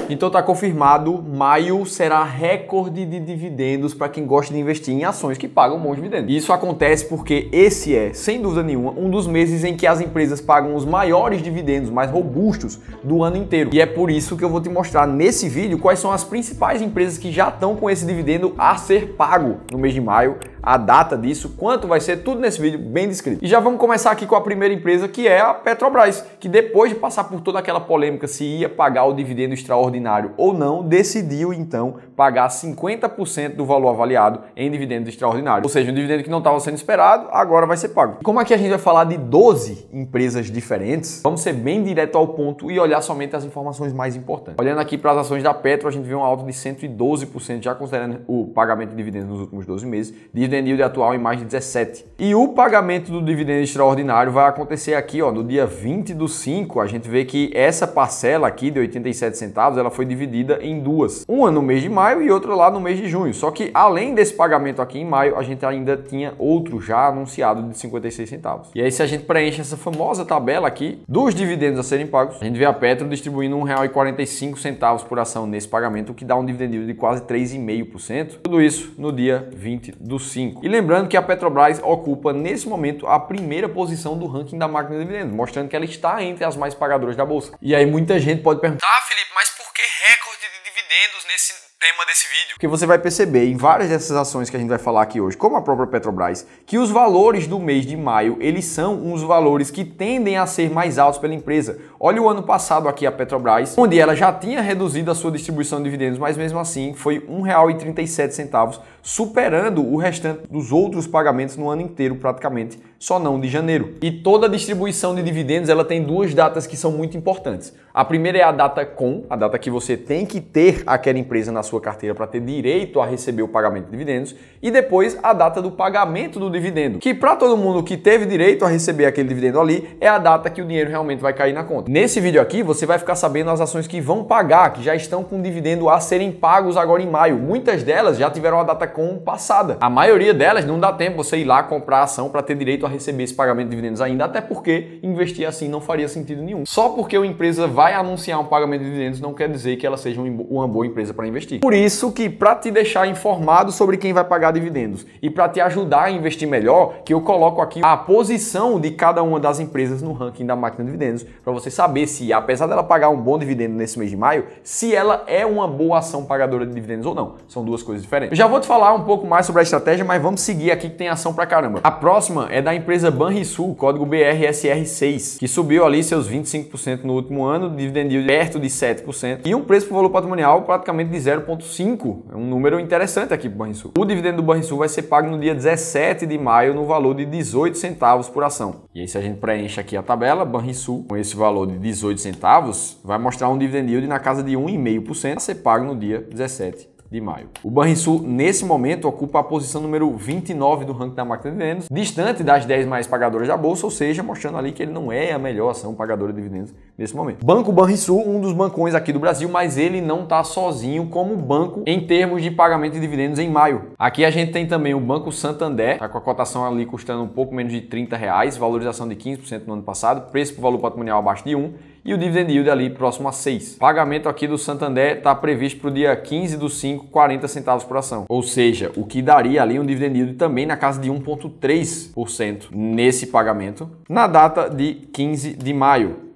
Então tá confirmado, maio será recorde de dividendos para quem gosta de investir em ações que pagam bons dividendos. E isso acontece porque esse é, sem dúvida nenhuma, um dos meses em que as empresas pagam os maiores dividendos, mais robustos do ano inteiro. E é por isso que eu vou te mostrar nesse vídeo quais são as principais empresas que já estão com esse dividendo a ser pago no mês de maio, a data disso, quanto vai ser, tudo nesse vídeo bem descrito. E já vamos começar aqui com a primeira empresa, que é a Petrobras, que depois de passar por toda aquela polêmica se ia pagar o dividendo extraordinário ou não, decidiu então pagar 50% do valor avaliado em dividendo extraordinário. Ou seja, um dividendo que não estava sendo esperado, agora vai ser pago. Como aqui a gente vai falar de 12 empresas diferentes, vamos ser bem direto ao ponto e olhar somente as informações mais importantes. Olhando aqui para as ações da Petro, a gente vê uma alta de 112%, já considerando o pagamento de dividendos nos últimos 12 meses, dividend yield atual em mais de 17%. E o pagamento do dividendo extraordinário vai acontecer aqui, ó, no dia 20/5, a gente vê que essa parcela aqui de 87 centavos, ela foi dividida em duas. Uma no mês de maio e outra lá no mês de junho. Só que além desse pagamento aqui em maio, a gente ainda tinha outro já anunciado de 56 centavos. E aí se a gente preenche essa famosa tabela aqui dos dividendos a serem pagos, a gente vê a Petro distribuindo R$ 1,45 por ação nesse pagamento, o que dá um dividend yield de quase 3,5%. Tudo isso no dia 20/5. E lembrando que a Petrobras ocupa nesse momento a primeira posição do ranking da máquina de dividendos, mostrando que ela está entre as mais pagadoras da bolsa. E aí muita gente pode perguntar: Felipe, mas por que recorde de dividendos nesse tema desse vídeo? Porque você vai perceber em várias dessas ações que a gente vai falar aqui hoje, como a própria Petrobras, que os valores do mês de maio, eles são uns valores que tendem a ser mais altos pela empresa. Olha o ano passado aqui a Petrobras, onde ela já tinha reduzido a sua distribuição de dividendos, mas mesmo assim foi R$ 1,37, superando o restante dos outros pagamentos no ano inteiro praticamente, só não de janeiro. E toda a distribuição de dividendos, ela tem duas datas que são muito importantes. A primeira é a data COM, a data que você tem que ter aquela empresa na sua carteira para ter direito a receber o pagamento de dividendos, e depois a data do pagamento do dividendo, que para todo mundo que teve direito a receber aquele dividendo ali, é a data que o dinheiro realmente vai cair na conta. Nesse vídeo aqui, você vai ficar sabendo as ações que vão pagar, que já estão com dividendo a serem pagos agora em maio. Muitas delas já tiveram a data COM passada. A maioria delas não dá tempo você ir lá comprar a ação para ter direito a receber esse pagamento de dividendos ainda, até porque investir assim não faria sentido nenhum. Só porque uma empresa vai anunciar um pagamento de dividendos não quer dizer que ela seja uma boa empresa para investir. Por isso que, para te deixar informado sobre quem vai pagar dividendos e para te ajudar a investir melhor, que eu coloco aqui a posição de cada uma das empresas no ranking da máquina de dividendos, para você saber se, apesar dela pagar um bom dividendo nesse mês de maio, se ela é uma boa ação pagadora de dividendos ou não. São duas coisas diferentes. Eu já vou te falar um pouco mais sobre a estratégia, mas vamos seguir aqui que tem ação pra caramba. A próxima é da empresa Banrisul, código BRSR6, que subiu ali seus 25% no último ano, dividend yield perto de 7% e um preço por valor patrimonial praticamente de 0,5. É um número interessante aqui para o Banrisul. O dividendo do Banrisul vai ser pago no dia 17 de maio no valor de 18 centavos por ação. E aí se a gente preenche aqui a tabela, Banrisul, com esse valor de 18 centavos, vai mostrar um dividend yield na casa de 1,5% a ser pago no dia 17 de maio. O Banrisul, nesse momento, ocupa a posição número 29 do ranking da máquina de dividendos, distante das 10 mais pagadoras da bolsa, ou seja, mostrando ali que ele não é a melhor ação pagadora de dividendos nesse momento. Banco Banrisul, um dos bancões aqui do Brasil, mas ele não está sozinho como banco em termos de pagamento de dividendos em maio. Aqui a gente tem também o Banco Santander, está com a cotação ali custando um pouco menos de R$30, valorização de 15% no ano passado, preço por valor patrimonial abaixo de 1, e o dividend yield ali próximo a 6. Pagamento aqui do Santander está previsto para o dia 15/5, 40 centavos por ação. Ou seja, o que daria ali um dividend yield também na casa de 1,3% nesse pagamento, na data de 15 de maio.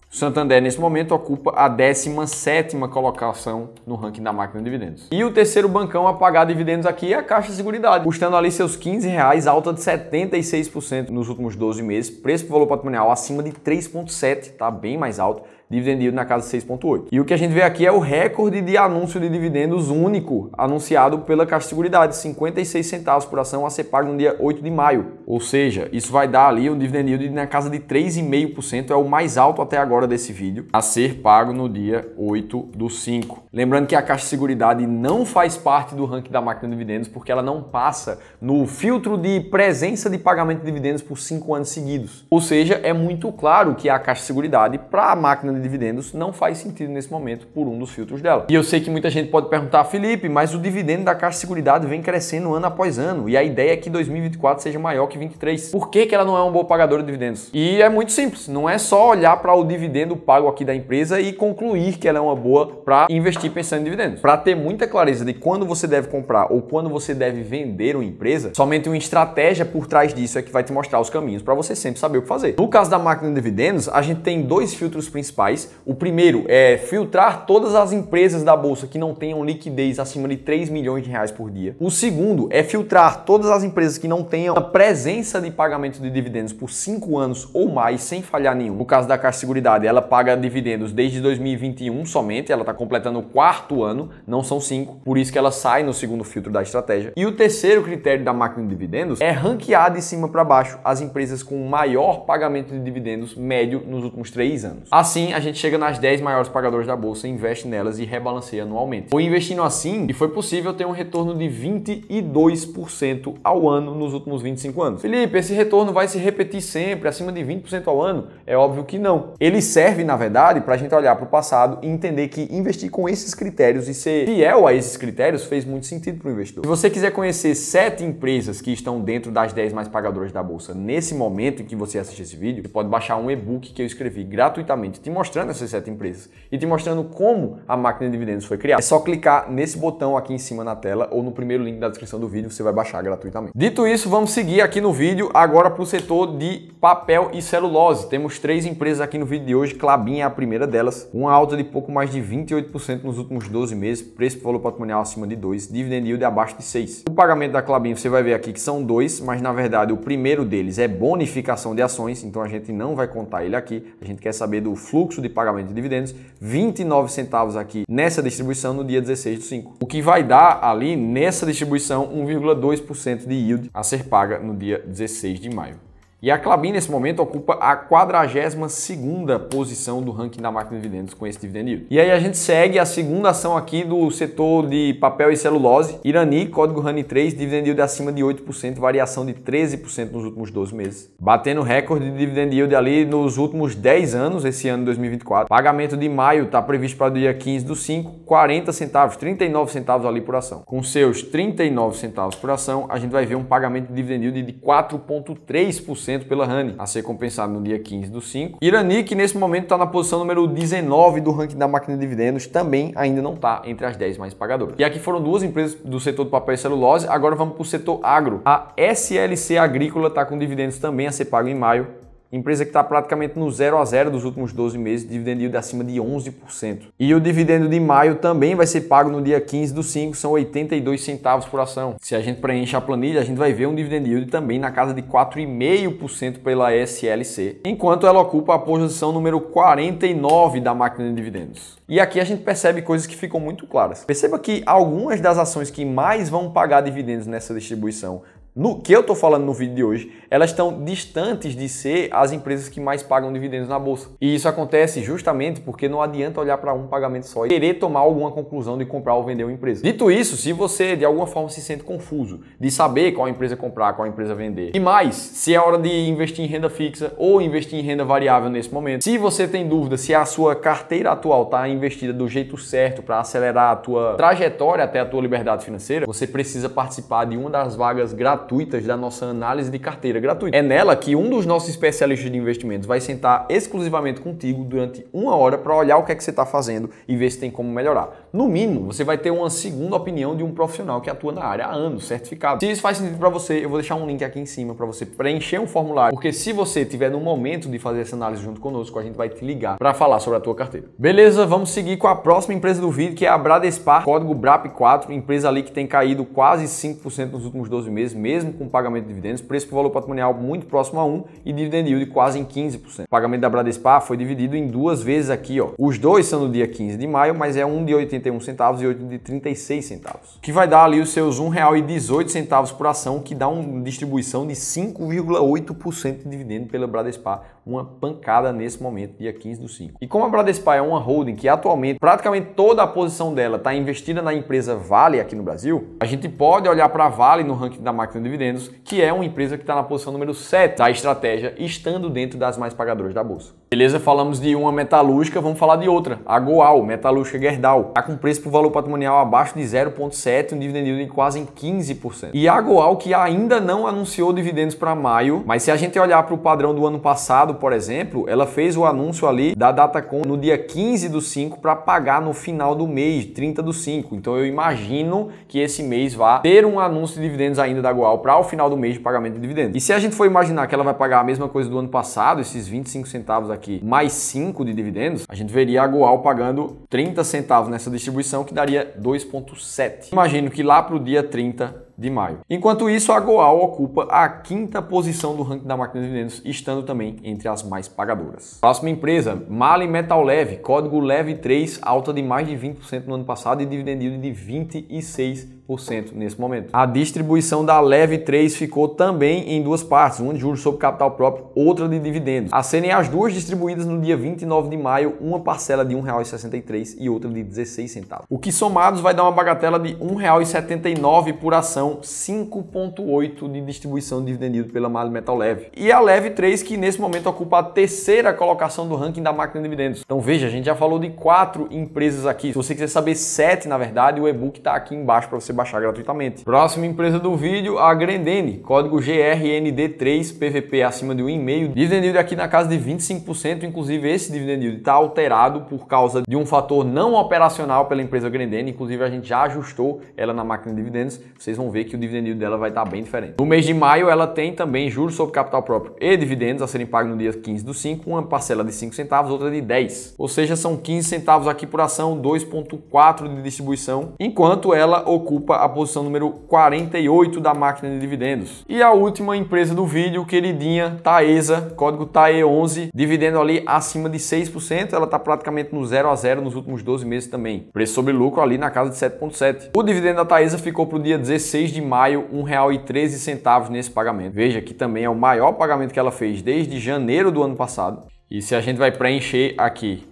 O Santander, nesse momento, ocupa a 17ª colocação no ranking da máquina de dividendos. E o terceiro bancão a pagar dividendos aqui é a Caixa Seguridade, custando ali seus R$15, alta de 76% nos últimos 12 meses, preço por valor patrimonial acima de 3,7, tá bem mais alto. Dividend yield na casa de 6,8. E o que a gente vê aqui é o recorde de anúncio de dividendos único anunciado pela Caixa Seguridade, 56 centavos por ação a ser pago no dia 8 de maio. Ou seja, isso vai dar ali um dividend yield na casa de 3,5%, é o mais alto até agora desse vídeo, a ser pago no dia 8/5. Lembrando que a Caixa Seguridade não faz parte do ranking da máquina de dividendos porque ela não passa no filtro de presença de pagamento de dividendos por 5 anos seguidos. Ou seja, é muito claro que a Caixa Seguridade, para a máquina de dividendos não faz sentido nesse momento por um dos filtros dela. E eu sei que muita gente pode perguntar, Felipe, mas o dividendo da Caixa de Seguridade vem crescendo ano após ano e a ideia é que 2024 seja maior que 23. Por que ela não é uma boa pagadora de dividendos? E é muito simples, não é só olhar para o dividendo pago aqui da empresa e concluir que ela é uma boa para investir pensando em dividendos. Para ter muita clareza de quando você deve comprar ou quando você deve vender uma empresa, somente uma estratégia por trás disso é que vai te mostrar os caminhos para você sempre saber o que fazer. No caso da máquina de dividendos, a gente tem dois filtros principais. O primeiro é filtrar todas as empresas da bolsa que não tenham liquidez acima de 3 milhões de reais por dia. O segundo é filtrar todas as empresas que não tenham a presença de pagamento de dividendos por 5 anos ou mais sem falhar nenhum. No caso da Caixa de Seguridade, ela paga dividendos desde 2021 somente, ela está completando o 4º ano, não são 5, por isso que ela sai no segundo filtro da estratégia. E o terceiro critério da máquina de dividendos é ranquear de cima para baixo as empresas com maior pagamento de dividendos médio nos últimos 3 anos. Assim, a gente chega nas 10 maiores pagadoras da bolsa, investe nelas e rebalanceia anualmente. Foi investindo assim e foi possível ter um retorno de 22% ao ano nos últimos 25 anos. Felipe, esse retorno vai se repetir sempre, acima de 20% ao ano? É óbvio que não. Ele serve, na verdade, para a gente olhar para o passado e entender que investir com esses critérios e ser fiel a esses critérios fez muito sentido para o investidor. Se você quiser conhecer 7 empresas que estão dentro das 10 mais pagadoras da bolsa nesse momento em que você assiste esse vídeo, você pode baixar um e-book que eu escrevi gratuitamente te mostrando essas 7 empresas e te mostrando como a máquina de dividendos foi criada. É só clicar nesse botão aqui em cima na tela ou no primeiro link da descrição do vídeo, você vai baixar gratuitamente. Dito isso, vamos seguir aqui no vídeo agora para o setor de papel e celulose. Temos 3 empresas aqui no vídeo de hoje. Klabin é a primeira delas, uma alta de pouco mais de 28% nos últimos 12 meses, preço por valor patrimonial acima de 2, dividend yield abaixo de 6. O pagamento da Klabin você vai ver aqui que são 2, mas na verdade o primeiro deles é bonificação de ações, então a gente não vai contar ele aqui. A gente quer saber do fluxo de pagamento de dividendos, 29 centavos aqui nessa distribuição no dia 16/5. O que vai dar ali nessa distribuição 1,2% de yield a ser paga no dia 16 de maio. E a Klabin, nesse momento, ocupa a 42ª posição do ranking da máquina de dividendos com esse dividend yield. E aí a gente segue a segunda ação aqui do setor de papel e celulose. Irani, código RANI 3, dividend yield acima de 8%, variação de 13% nos últimos 12 meses. Batendo recorde de dividend yield ali nos últimos 10 anos, esse ano 2024. Pagamento de maio está previsto para o dia 15/5, 40 centavos, 39 centavos ali por ação. Com seus 39 centavos por ação, a gente vai ver um pagamento de dividend yield de 4,3% pela RANI, a ser compensado no dia 15/5. Irani, que nesse momento está na posição número 19 do ranking da máquina de dividendos, também ainda não está entre as 10 mais pagadoras. E aqui foram 2 empresas do setor do papel e celulose, agora vamos para o setor agro. A SLC Agrícola está com dividendos também a ser pago em maio. Empresa que está praticamente no 0-0 dos últimos 12 meses, dividend yield acima de 11%. E o dividendo de maio também vai ser pago no dia 15/5, são 82 centavos por ação. Se a gente preenche a planilha, a gente vai ver um dividend yield também na casa de 4,5% pela SLC, enquanto ela ocupa a posição número 49 da máquina de dividendos. E aqui a gente percebe coisas que ficam muito claras. Perceba que algumas das ações que mais vão pagar dividendos nessa distribuição, no que eu estou falando no vídeo de hoje, elas estão distantes de ser as empresas que mais pagam dividendos na bolsa. E isso acontece justamente porque não adianta olhar para um pagamento só e querer tomar alguma conclusão de comprar ou vender uma empresa. Dito isso, se você de alguma forma se sente confuso de saber qual empresa comprar, qual empresa vender, e mais, se é hora de investir em renda fixa ou investir em renda variável nesse momento, se você tem dúvida se a sua carteira atual está investida do jeito certo para acelerar a tua trajetória até a tua liberdade financeira, você precisa participar de uma das vagas gratuitas da nossa análise de carteira gratuita. É nela que um dos nossos especialistas de investimentos vai sentar exclusivamente contigo durante 1 hora para olhar o que é que você está fazendo e ver se tem como melhorar. No mínimo, você vai ter uma segunda opinião de um profissional que atua na área há anos, certificado. Se isso faz sentido para você, eu vou deixar um link aqui em cima para você preencher um formulário, porque se você estiver no momento de fazer essa análise junto conosco, a gente vai te ligar para falar sobre a tua carteira. Beleza, vamos seguir com a próxima empresa do vídeo, que é a Bradespar, código BRAP4, empresa ali que tem caído quase 5% nos últimos 12 meses, mesmo com pagamento de dividendos, preço por valor patrimonial muito próximo a 1 e dividend yield quase em 15%. O pagamento da Bradespar foi dividido em 2 vezes aqui, ó. Os dois são no dia 15 de maio, mas é um de 81 centavos e outro de 36 centavos. Que vai dar ali os seus R$ 1,18 por ação, que dá uma distribuição de 5,8% de dividendo pela Bradespar, uma pancada nesse momento, dia 15/5. E como a Bradespar é uma holding que atualmente praticamente toda a posição dela está investida na empresa Vale aqui no Brasil, a gente pode olhar para a Vale no ranking da máquina de dividendos, que é uma empresa que está na posição número 7 da estratégia, estando dentro das mais pagadoras da bolsa. Beleza, falamos de uma metalúrgica, vamos falar de outra. A Goal, metalúrgica Gerdau. Está com preço por valor patrimonial abaixo de 0,7, um dividend yield de quase 15%. E a Goal, que ainda não anunciou dividendos para maio, mas se a gente olhar para o padrão do ano passado, por exemplo, ela fez o anúncio ali da Datacom no dia 15/5 para pagar no final do mês, 30/5. Então eu imagino que esse mês vai ter um anúncio de dividendos ainda da Goal para o final do mês de pagamento de dividendos. E se a gente for imaginar que ela vai pagar a mesma coisa do ano passado, esses 25 centavos aqui, mais 5 de dividendos, a gente veria a Goal pagando 30 centavos nessa distribuição, que daria 2,7. Imagino que lá para o dia 30 de maio. Enquanto isso, a Goal ocupa a 5ª posição do ranking da máquina de dividendos, estando também entre as mais pagadoras. Próxima empresa, MAHLE Metal Leve, código LEV3, alta de mais de 20% no ano passado e dividend yield de 26% nesse momento. A distribuição da LEV3 ficou também em duas partes, uma de juros sobre capital próprio, outra de dividendos. A serem as duas distribuídas no dia 29 de maio, uma parcela de R$ 1,63 e outra de 16 centavos. O que somados vai dar uma bagatela de R$ 1,79 por ação, 5,8 de distribuição de dividend yield pela MAHLE Metal Leve. E a LEV3, que nesse momento ocupa a 3ª colocação do ranking da máquina de dividendos. Então veja, a gente já falou de 4 empresas aqui. Se você quiser saber 7, na verdade, o e-book está aqui embaixo para você baixar gratuitamente. Próxima empresa do vídeo, a Grendene, código GRND3, PVP acima de 1,5. Dividend yield aqui na casa de 25%, inclusive esse dividend yield está alterado por causa de um fator não operacional pela empresa Grendene. Inclusive a gente já ajustou ela na máquina de dividendos. Vocês vão ver que o dividend yield dela vai estar bem diferente. No mês de maio, ela tem também juros sobre capital próprio e dividendos a serem pagos no dia 15/5, uma parcela de 5 centavos, outra de 10. Ou seja, são 15 centavos aqui por ação, 2,4 de distribuição, enquanto ela ocupa a posição número 48 da máquina de dividendos. E a última empresa do vídeo, queridinha, Taesa, código TAE11, dividendo ali acima de 6%, ela está praticamente no 0 a 0 nos últimos 12 meses também. Preço sobre lucro ali na casa de 7,7. O dividendo da Taesa ficou para o dia 16 de maio, R$ 1,13 nesse pagamento. Veja que também é o maior pagamento que ela fez desde janeiro do ano passado. E se a gente vai preencher aqui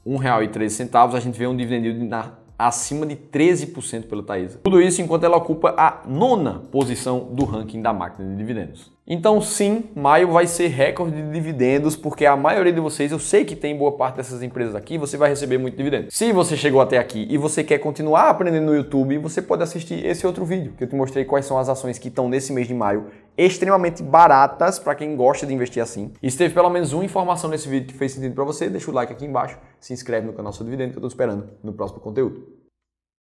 R$ 1,13, a gente vê um dividend yield acima de 13% pela Taesa. Tudo isso enquanto ela ocupa a 9ª posição do ranking da máquina de dividendos. Então sim, maio vai ser recorde de dividendos, porque a maioria de vocês, eu sei que tem boa parte dessas empresas aqui, você vai receber muito dividendo. Se você chegou até aqui e você quer continuar aprendendo no YouTube, você pode assistir esse outro vídeo, que eu te mostrei quais são as ações que estão nesse mês de maio, extremamente baratas para quem gosta de investir assim. E se teve pelo menos uma informação nesse vídeo que fez sentido para você, deixa o like aqui embaixo, se inscreve no canal Sou Dividendo, que eu estou esperando no próximo conteúdo.